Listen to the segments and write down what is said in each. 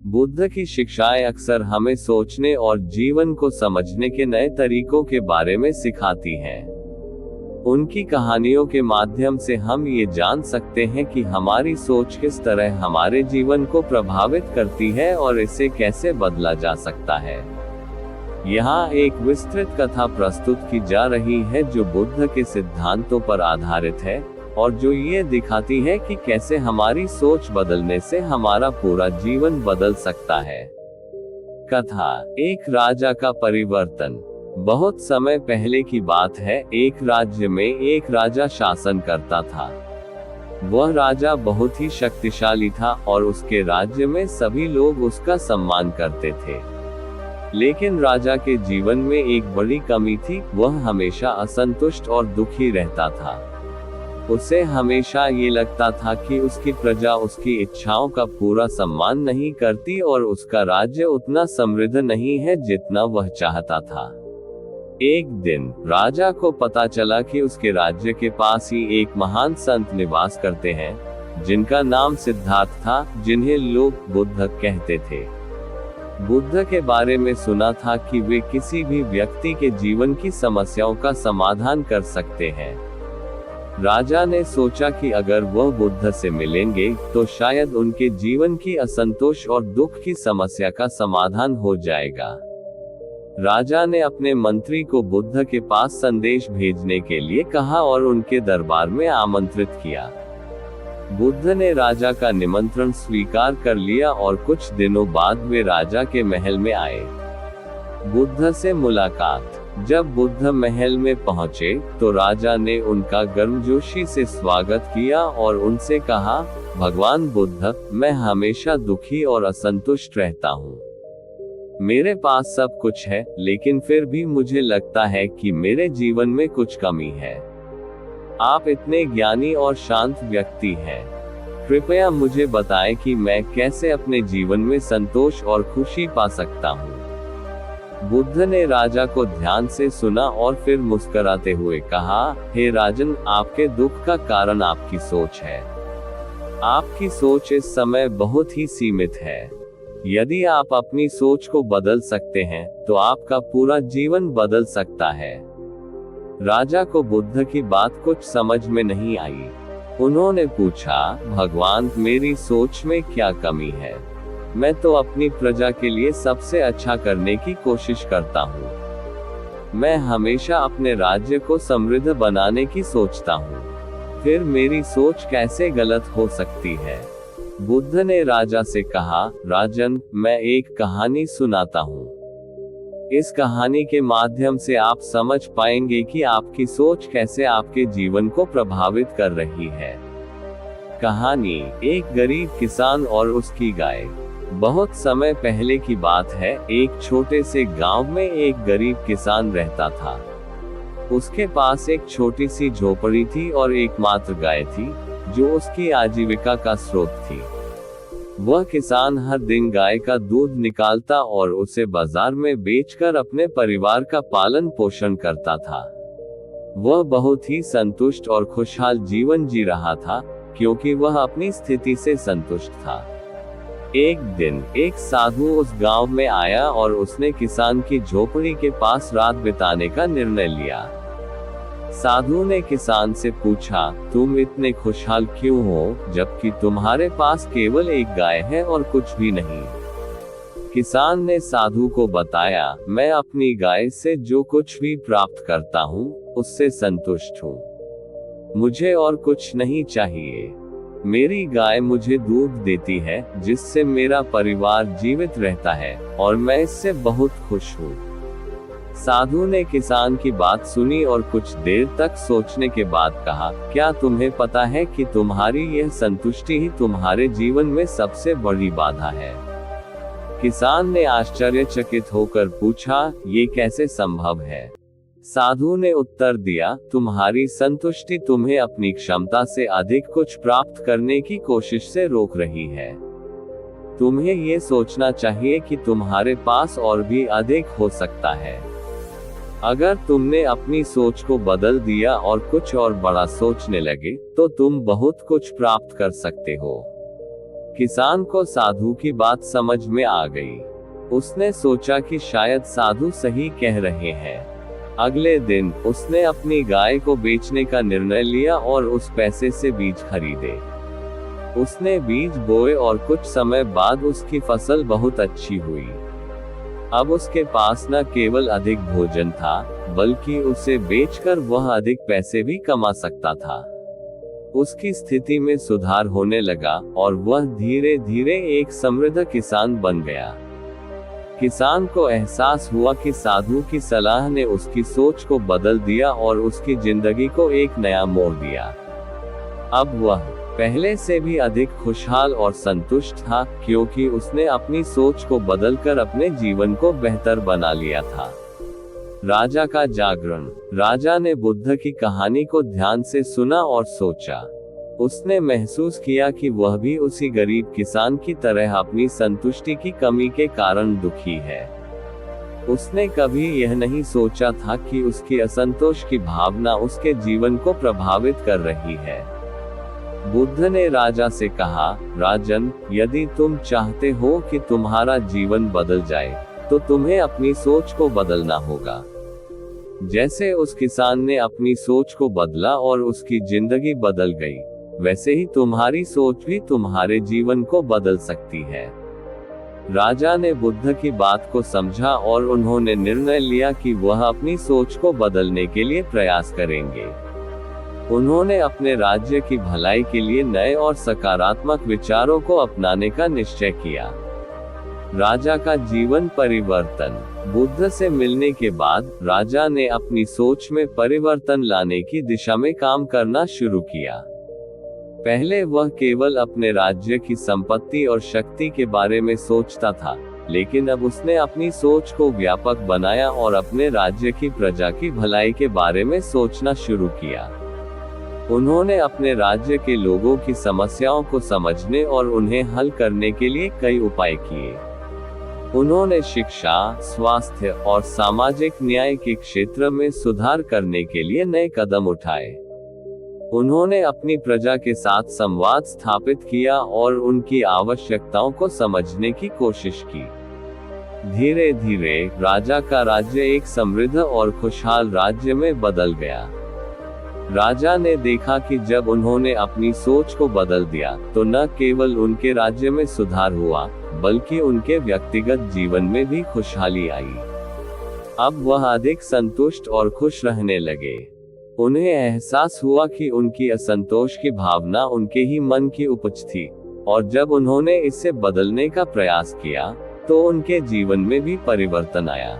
बुद्ध की शिक्षाएं अक्सर हमें सोचने और जीवन को समझने के नए तरीकों के बारे में सिखाती हैं। उनकी कहानियों के माध्यम से हम ये जान सकते हैं कि हमारी सोच किस तरह हमारे जीवन को प्रभावित करती है और इसे कैसे बदला जा सकता है। यहाँ एक विस्तृत कथा प्रस्तुत की जा रही है जो बुद्ध के सिद्धांतों पर आधारित है और जो ये दिखाती है कि कैसे हमारी सोच बदलने से हमारा पूरा जीवन बदल सकता है। कथा, एक राजा का परिवर्तन। बहुत समय पहले की बात है, एक राज्य में एक राजा शासन करता था। वह राजा बहुत ही शक्तिशाली था और उसके राज्य में सभी लोग उसका सम्मान करते थे। लेकिन राजा के जीवन में एक बड़ी कमी थी, वह हमेशा असंतुष्ट और दुखी रहता था। उसे हमेशा ये लगता था कि उसकी प्रजा उसकी इच्छाओं का पूरा सम्मान नहीं करती और उसका राज्य उतना समृद्ध नहीं है जितना वह चाहता था। एक दिन राजा को पता चला कि उसके राज्य के पास ही एक महान संत निवास करते हैं, जिनका नाम सिद्धार्थ था, जिन्हें लोग बुद्ध कहते थे। बुद्ध के बारे में सुना था कि वे किसी भी व्यक्ति के जीवन की समस्याओं का समाधान कर सकते हैं। राजा ने सोचा कि अगर वह बुद्ध से मिलेंगे तो शायद उनके जीवन की असंतोष और दुख की समस्या का समाधान हो जाएगा। राजा ने अपने मंत्री को बुद्ध के पास संदेश भेजने के लिए कहा और उनके दरबार में आमंत्रित किया। बुद्ध ने राजा का निमंत्रण स्वीकार कर लिया और कुछ दिनों बाद वे राजा के महल में आए। बुद्ध से मुलाकात। जब बुद्ध महल में पहुंचे तो राजा ने उनका गर्मजोशी से स्वागत किया और उनसे कहा, भगवान बुद्ध, मैं हमेशा दुखी और असंतुष्ट रहता हूँ। मेरे पास सब कुछ है, लेकिन फिर भी मुझे लगता है कि मेरे जीवन में कुछ कमी है। आप इतने ज्ञानी और शांत व्यक्ति हैं। कृपया मुझे बताएं कि मैं कैसे अपने जीवन में संतोष और खुशी पा सकता हूँ। बुद्ध ने राजा को ध्यान से सुना और फिर मुस्कुराते हुए कहा, हे राजन, आपके दुख का कारण आपकी सोच है। आपकी सोच इस समय बहुत ही सीमित है। यदि आप अपनी सोच को बदल सकते हैं तो आपका पूरा जीवन बदल सकता है। राजा को बुद्ध की बात कुछ समझ में नहीं आई। उन्होंने पूछा, भगवान, मेरी सोच में क्या कमी है? मैं तो अपनी प्रजा के लिए सबसे अच्छा करने की कोशिश करता हूँ। मैं हमेशा अपने राज्य को समृद्ध बनाने की सोचता हूँ। फिर मेरी सोच कैसे गलत हो सकती है? बुद्ध ने राजा से कहा, राजन, मैं एक कहानी सुनाता हूँ। इस कहानी के माध्यम से आप समझ पाएंगे कि आपकी सोच कैसे आपके जीवन को प्रभावित कर रही है। कहानी, एक गरीब किसान और उसकी गाय। बहुत समय पहले की बात है, एक छोटे से गांव में एक गरीब किसान रहता था। उसके पास एक छोटी सी झोपड़ी थी और एकमात्र गाय थी, जो उसकी आजीविका का स्रोत थी। वह किसान हर दिन गाय का दूध निकालता और उसे बाजार में बेचकर अपने परिवार का पालन पोषण करता था। वह बहुत ही संतुष्ट और खुशहाल जीवन जी रहा था, क्योंकि वह अपनी स्थिति से संतुष्ट था। एक दिन एक साधु उस गांव में आया और उसने किसान की झोपड़ी के पास रात बिताने का निर्णय लिया। साधु ने किसान से पूछा, तुम इतने खुशहाल क्यों हो, जबकि तुम्हारे पास केवल एक गाय है और कुछ भी नहीं? किसान ने साधु को बताया, मैं अपनी गाय से जो कुछ भी प्राप्त करता हूँ, उससे संतुष्ट हूँ। मुझे और कुछ नहीं चाहिए। मेरी गाय मुझे दूध देती है, जिससे मेरा परिवार जीवित रहता है, और मैं इससे बहुत खुश हूँ। साधु ने किसान की बात सुनी और कुछ देर तक सोचने के बाद कहा, क्या तुम्हें पता है कि तुम्हारी यह संतुष्टि ही तुम्हारे जीवन में सबसे बड़ी बाधा है? किसान ने आश्चर्यचकित होकर पूछा, ये कैसे संभव है? साधु ने उत्तर दिया, तुम्हारी संतुष्टि तुम्हें अपनी क्षमता से अधिक कुछ प्राप्त करने की कोशिश से रोक रही है। तुम्हें ये सोचना चाहिए कि तुम्हारे पास और भी अधिक हो सकता है। अगर तुमने अपनी सोच को बदल दिया और कुछ और बड़ा सोचने लगे, तो तुम बहुत कुछ प्राप्त कर सकते हो। किसान को साधु की बात समझ में आ गई। उसने सोचा कि शायद साधु सही कह रहे हैं। अगले दिन उसने अपनी गाय को बेचने का निर्णय लिया और उस पैसे से बीज खरीदे। उसने बीज बोए और कुछ समय बाद उसकी फसल बहुत अच्छी हुई। अब उसके पास न केवल अधिक भोजन था, बल्कि उसे बेचकर वह अधिक पैसे भी कमा सकता था। उसकी स्थिति में सुधार होने लगा और वह धीरे धीरे एक समृद्ध किसान बन गया। किसान को एहसास हुआ कि साधु की सलाह ने उसकी सोच को बदल दिया और उसकी जिंदगी को एक नया मोड़ दिया। अब वह पहले से भी अधिक खुशहाल और संतुष्ट था, क्योंकि उसने अपनी सोच को बदलकर अपने जीवन को बेहतर बना लिया था। राजा का जागरण। राजा ने बुद्ध की कहानी को ध्यान से सुना और सोचा। उसने महसूस किया कि वह भी उसी गरीब किसान की तरह अपनी संतुष्टि की कमी के कारण दुखी है। उसने कभी यह नहीं सोचा था कि उसकी असंतोष की भावना उसके जीवन को प्रभावित कर रही है। बुद्ध ने राजा से कहा, राजन, यदि तुम चाहते हो कि तुम्हारा जीवन बदल जाए, तो तुम्हें अपनी सोच को बदलना होगा। जैसे उस किसान ने अपनी सोच को बदला और उसकी जिंदगी बदल गई, वैसे ही तुम्हारी सोच भी तुम्हारे जीवन को बदल सकती है। राजा ने बुद्ध की बात को समझा और उन्होंने निर्णय लिया कि वह अपनी सोच को बदलने के लिए प्रयास करेंगे। उन्होंने अपने राज्य की भलाई के लिए नए और सकारात्मक विचारों को अपनाने का निश्चय किया। राजा का जीवन परिवर्तन। बुद्ध से मिलने के बाद राजा ने अपनी सोच में परिवर्तन लाने की दिशा में काम करना शुरू किया। पहले वह केवल अपने राज्य की संपत्ति और शक्ति के बारे में सोचता था, लेकिन अब उसने अपनी सोच को व्यापक बनाया और अपने राज्य की प्रजा की भलाई के बारे में सोचना शुरू किया। उन्होंने अपने राज्य के लोगों की समस्याओं को समझने और उन्हें हल करने के लिए कई उपाय किए। उन्होंने शिक्षा, स्वास्थ्य और सामाजिक न्याय के क्षेत्र में सुधार करने के लिए नए कदम उठाए। उन्होंने अपनी प्रजा के साथ संवाद स्थापित किया और उनकी आवश्यकताओं को समझने की कोशिश की। धीरे धीरे राजा का राज्य एक समृद्ध और खुशहाल राज्य में बदल गया। राजा ने देखा कि जब उन्होंने अपनी सोच को बदल दिया, तो न केवल उनके राज्य में सुधार हुआ, बल्कि उनके व्यक्तिगत जीवन में भी खुशहाली आई। अब वह अधिक संतुष्ट और खुश रहने लगे। उन्हें एहसास हुआ कि उनकी असंतोष की भावना उनके ही मन की उपज थी, और जब उन्होंने इसे बदलने का प्रयास किया, तो उनके जीवन में भी परिवर्तन आया।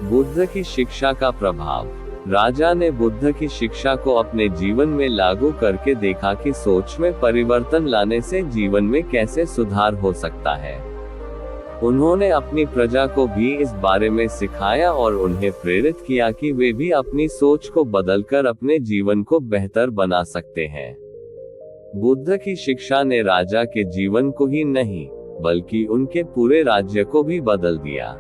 बुद्ध की शिक्षा का प्रभाव। राजा ने बुद्ध की शिक्षा को अपने जीवन में लागू करके देखा कि सोच में परिवर्तन लाने से जीवन में कैसे सुधार हो सकता है। उन्होंने अपनी प्रजा को भी इस बारे में सिखाया और उन्हें प्रेरित किया कि वे भी अपनी सोच को बदलकर अपने जीवन को बेहतर बना सकते हैं। बुद्ध की शिक्षा ने राजा के जीवन को ही नहीं, बल्कि उनके पूरे राज्य को भी बदल दिया।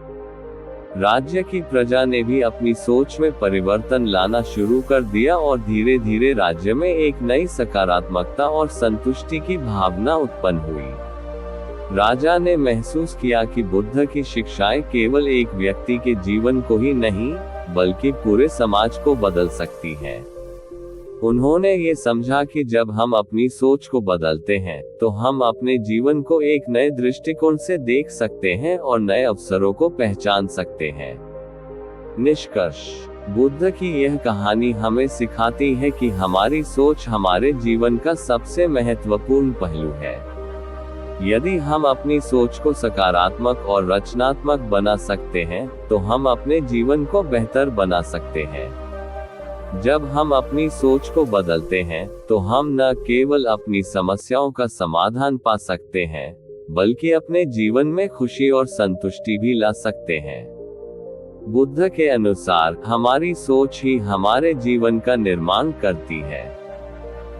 राज्य की प्रजा ने भी अपनी सोच में परिवर्तन लाना शुरू कर दिया और धीरे धीरे राज्य में एक नई सकारात्मकता और संतुष्टि की भावना उत्पन्न हुई। राजा ने महसूस किया कि बुद्ध की शिक्षाएं केवल एक व्यक्ति के जीवन को ही नहीं, बल्कि पूरे समाज को बदल सकती हैं। उन्होंने ये समझा कि जब हम अपनी सोच को बदलते हैं, तो हम अपने जीवन को एक नए दृष्टिकोण से देख सकते हैं और नए अवसरों को पहचान सकते हैं। निष्कर्ष। बुद्ध की यह कहानी हमें सिखाती है कि हमारी सोच हमारे जीवन का सबसे महत्वपूर्ण पहलू है। यदि हम अपनी सोच को सकारात्मक और रचनात्मक बना सकते हैं, तो हम अपने जीवन को बेहतर बना सकते हैं। जब हम अपनी सोच को बदलते हैं, तो हम न केवल अपनी समस्याओं का समाधान पा सकते हैं, बल्कि अपने जीवन में खुशी और संतुष्टि भी ला सकते हैं। बुद्ध के अनुसार हमारी सोच ही हमारे जीवन का निर्माण करती है।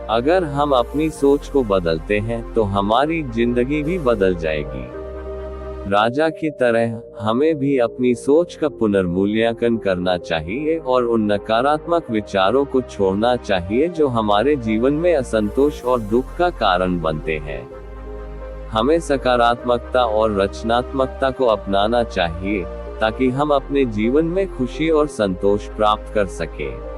अगर हम अपनी सोच को बदलते हैं, तो हमारी जिंदगी भी बदल जाएगी। राजा की तरह हमें भी अपनी सोच का पुनर्मूल्यांकन करना चाहिए और उन नकारात्मक विचारों को छोड़ना चाहिए जो हमारे जीवन में असंतोष और दुख का कारण बनते हैं। हमें सकारात्मकता और रचनात्मकता को अपनाना चाहिए, ताकि हम अपने जीवन में खुशी और संतोष प्राप्त कर सकें।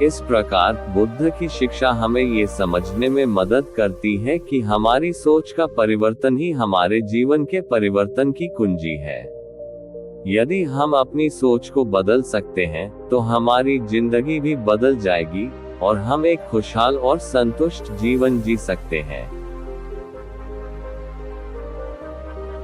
इस प्रकार बुद्ध की शिक्षा हमें ये समझने में मदद करती है कि हमारी सोच का परिवर्तन ही हमारे जीवन के परिवर्तन की कुंजी है। यदि हम अपनी सोच को बदल सकते हैं, तो हमारी जिंदगी भी बदल जाएगी और हम एक खुशहाल और संतुष्ट जीवन जी सकते हैं।